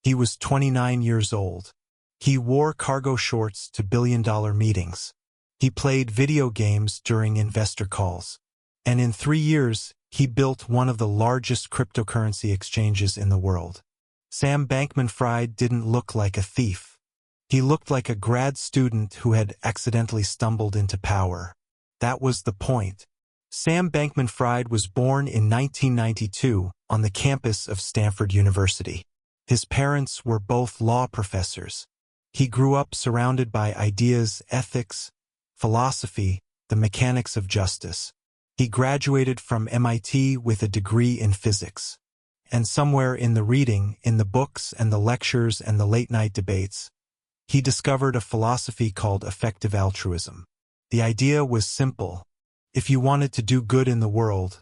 He was 29 years old. He wore cargo shorts to billion-dollar meetings. He played video games during investor calls. And in 3 years, he built one of the largest cryptocurrency exchanges in the world. Sam Bankman-Fried didn't look like a thief. He looked like a grad student who had accidentally stumbled into power. That was the point. Sam Bankman-Fried was born in 1992 on the campus of Stanford University. His parents were both law professors. He grew up surrounded by ideas, ethics, philosophy, the mechanics of justice. He graduated from MIT with a degree in physics. And somewhere in the reading, in the books and the lectures and the late-night debates, he discovered a philosophy called Effective Altruism. The idea was simple. If you wanted to do good in the world,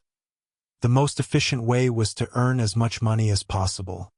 the most efficient way was to earn as much money as possible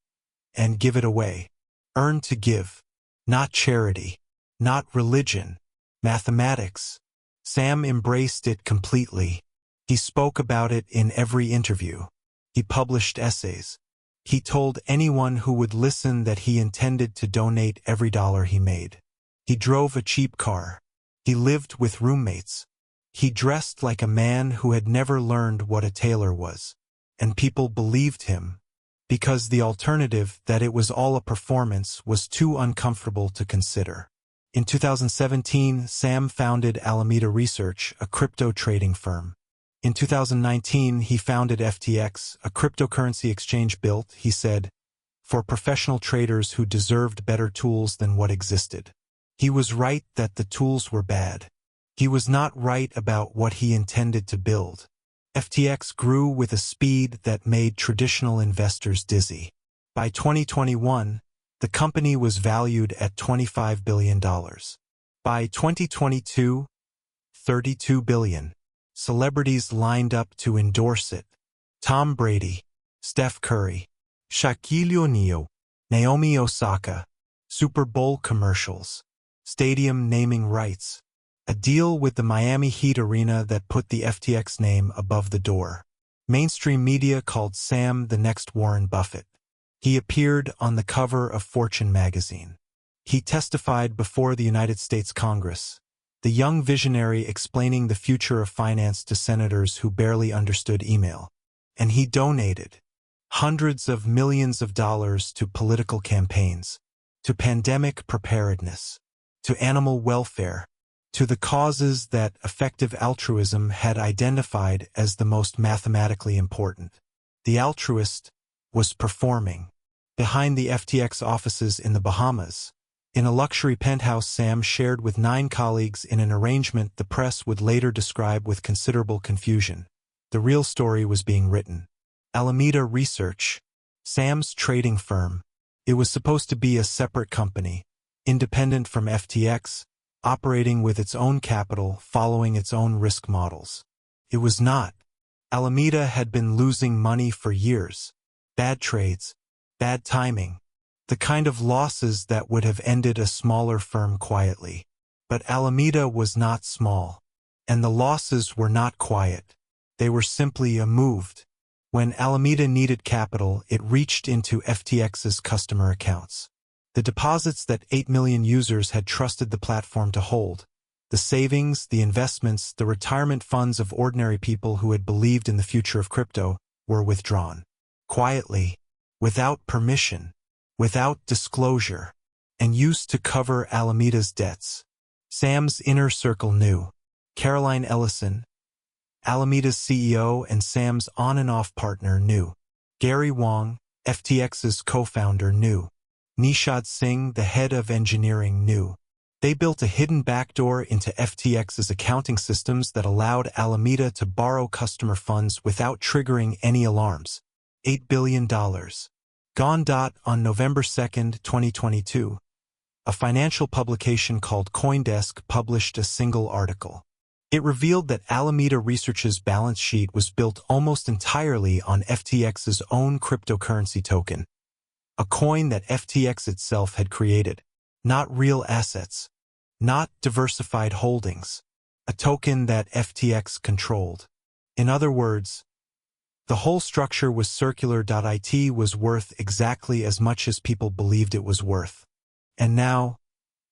and give it away. Earn to give. Not charity. Not religion. Mathematics. Sam embraced it completely. He spoke about it in every interview. He published essays. He told anyone who would listen that he intended to donate every dollar he made. He drove a cheap car. He lived with roommates. He dressed like a man who had never learned what a tailor was. And people believed him, because the alternative, that it was all a performance, was too uncomfortable to consider. In 2017, Sam founded Alameda Research, a crypto trading firm. In 2019, he founded FTX, a cryptocurrency exchange built, he said, for professional traders who deserved better tools than what existed. He was right that the tools were bad. He was not right about what he intended to build. FTX grew with a speed that made traditional investors dizzy. By 2021, the company was valued at $25 billion. By 2022, $32 billion. Celebrities lined up to endorse it. Tom Brady, Steph Curry, Shaquille O'Neal, Naomi Osaka, Super Bowl commercials, stadium naming rights, a deal with the Miami Heat arena that put the FTX name above the door. Mainstream media called Sam the next Warren Buffett. He appeared on the cover of Fortune magazine. He testified before the United States Congress, the young visionary explaining the future of finance to senators who barely understood email. And he donated hundreds of millions of dollars to political campaigns, to pandemic preparedness, to animal welfare, to the causes that effective altruism had identified as the most mathematically important. The altruist was performing. Behind the FTX offices in the Bahamas, in a luxury penthouse Sam shared with 9 colleagues in an arrangement the press would later describe with considerable confusion. The real story was being written. Alameda Research, Sam's trading firm. It was supposed to be a separate company, independent from FTX, operating with its own capital, following its own risk models. It was not. Alameda had been losing money for years. Bad trades, bad timing, the kind of losses that would have ended a smaller firm quietly. But Alameda was not small. And the losses were not quiet. They were simply moved. When Alameda needed capital, it reached into FTX's customer accounts. The deposits that 8 million users had trusted the platform to hold, the savings, the investments, the retirement funds of ordinary people who had believed in the future of crypto, were withdrawn. Quietly, without permission, without disclosure, and used to cover Alameda's debts. Sam's inner circle knew. Caroline Ellison, Alameda's CEO and Sam's on and off partner, knew. Gary Wang, FTX's co-founder, knew. Nishad Singh, the head of engineering, knew. They built a hidden backdoor into FTX's accounting systems that allowed Alameda to borrow customer funds without triggering any alarms. $8 billion. Gone. On November 2, 2022, a financial publication called CoinDesk published a single article. It revealed that Alameda Research's balance sheet was built almost entirely on FTX's own cryptocurrency token, a coin that FTX itself had created, not real assets, not diversified holdings, a token that FTX controlled. In other words, The whole structure was circular. It was worth exactly as much as people believed it was worth. And now,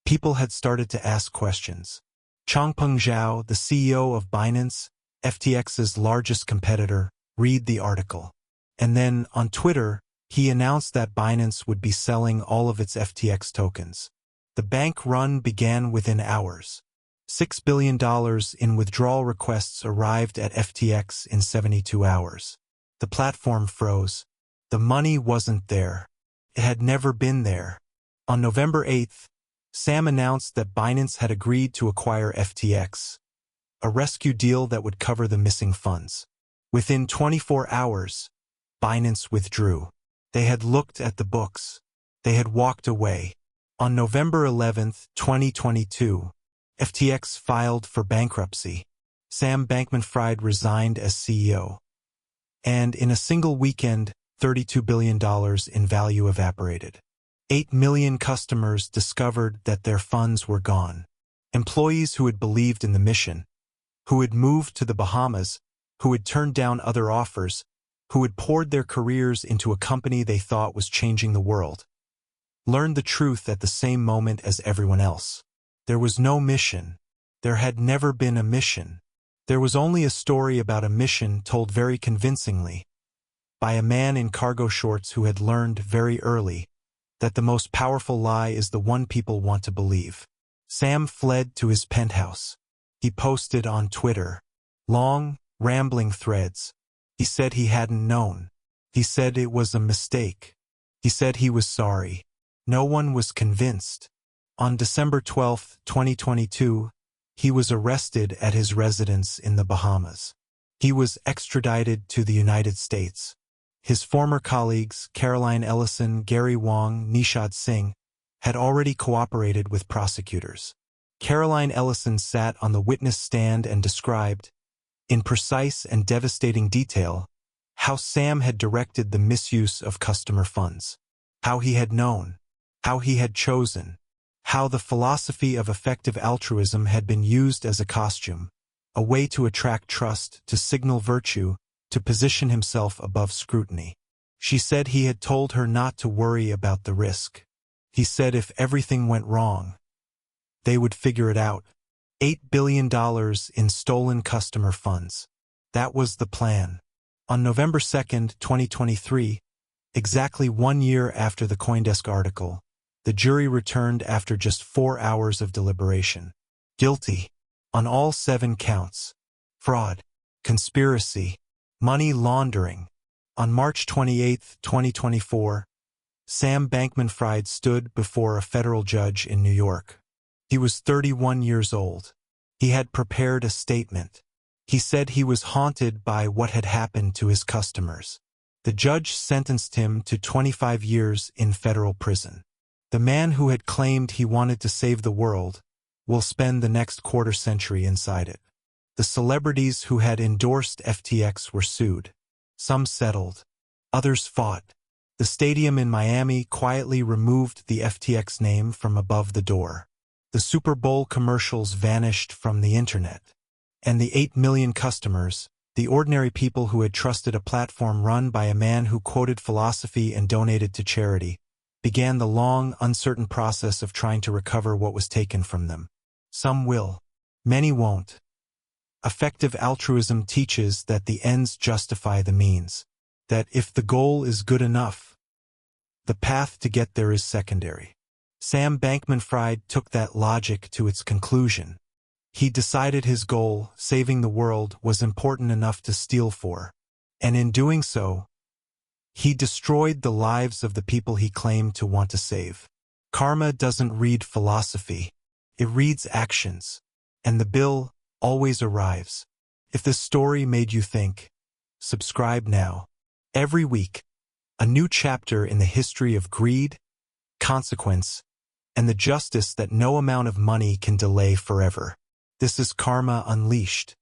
people had started to ask questions. Changpeng Zhao, the CEO of Binance, FTX's largest competitor, read the article. And then, on Twitter, he announced that Binance would be selling all of its FTX tokens. The bank run began within hours. $6 billion in withdrawal requests arrived at FTX in 72 hours. The platform froze. The money wasn't there. It had never been there. On November 8th, Sam announced that Binance had agreed to acquire FTX, a rescue deal that would cover the missing funds. Within 24 hours, Binance withdrew. They had looked at the books. They had walked away. On November 11, 2022, FTX filed for bankruptcy. Sam Bankman-Fried resigned as CEO. And in a single weekend, $32 billion in value evaporated. 8 million customers discovered that their funds were gone. Employees who had believed in the mission, who had moved to the Bahamas, who had turned down other offers, who had poured their careers into a company they thought was changing the world, learned the truth at the same moment as everyone else. There was no mission. There had never been a mission. There was only a story about a mission told very convincingly by a man in cargo shorts who had learned very early that the most powerful lie is the one people want to believe. Sam fled to his penthouse. He posted on Twitter long, rambling threads. He said he hadn't known. He said it was a mistake. He said he was sorry. No one was convinced. On December 12, 2022, he was arrested at his residence in the Bahamas. He was extradited to the United States. His former colleagues, Caroline Ellison, Gary Wang, Nishad Singh, had already cooperated with prosecutors. Caroline Ellison sat on the witness stand and described, in precise and devastating detail, how Sam had directed the misuse of customer funds, how he had known, how he had chosen, how the philosophy of effective altruism had been used as a costume, a way to attract trust, to signal virtue, to position himself above scrutiny. She said he had told her not to worry about the risk. He said if everything went wrong, they would figure it out. $8 billion in stolen customer funds. That was the plan. On November 2, 2023, exactly 1 year after the CoinDesk article, the jury returned after just 4 hours of deliberation. Guilty on all 7 counts. Fraud, conspiracy, money laundering. On March 28, 2024, Sam Bankman-Fried stood before a federal judge in New York. He was 31 years old. He had prepared a statement. He said he was haunted by what had happened to his customers. The judge sentenced him to 25 years in federal prison. The man who had claimed he wanted to save the world will spend the next quarter century inside it. The celebrities who had endorsed FTX were sued. Some settled. Others fought. The stadium in Miami quietly removed the FTX name from above the door. The Super Bowl commercials vanished from the internet. And the 8 million customers, the ordinary people who had trusted a platform run by a man who quoted philosophy and donated to charity, began the long, uncertain process of trying to recover what was taken from them. Some will. Many won't. Effective altruism teaches that the ends justify the means, that if the goal is good enough, the path to get there is secondary. Sam Bankman-Fried took that logic to its conclusion. He decided his goal, saving the world, was important enough to steal for, and in doing so, he destroyed the lives of the people he claimed to want to save. Karma doesn't read philosophy. It reads actions. And the bill always arrives. If this story made you think, subscribe now. Every week, a new chapter in the history of greed, consequence, and the justice that no amount of money can delay forever. This is Karma Unleashed.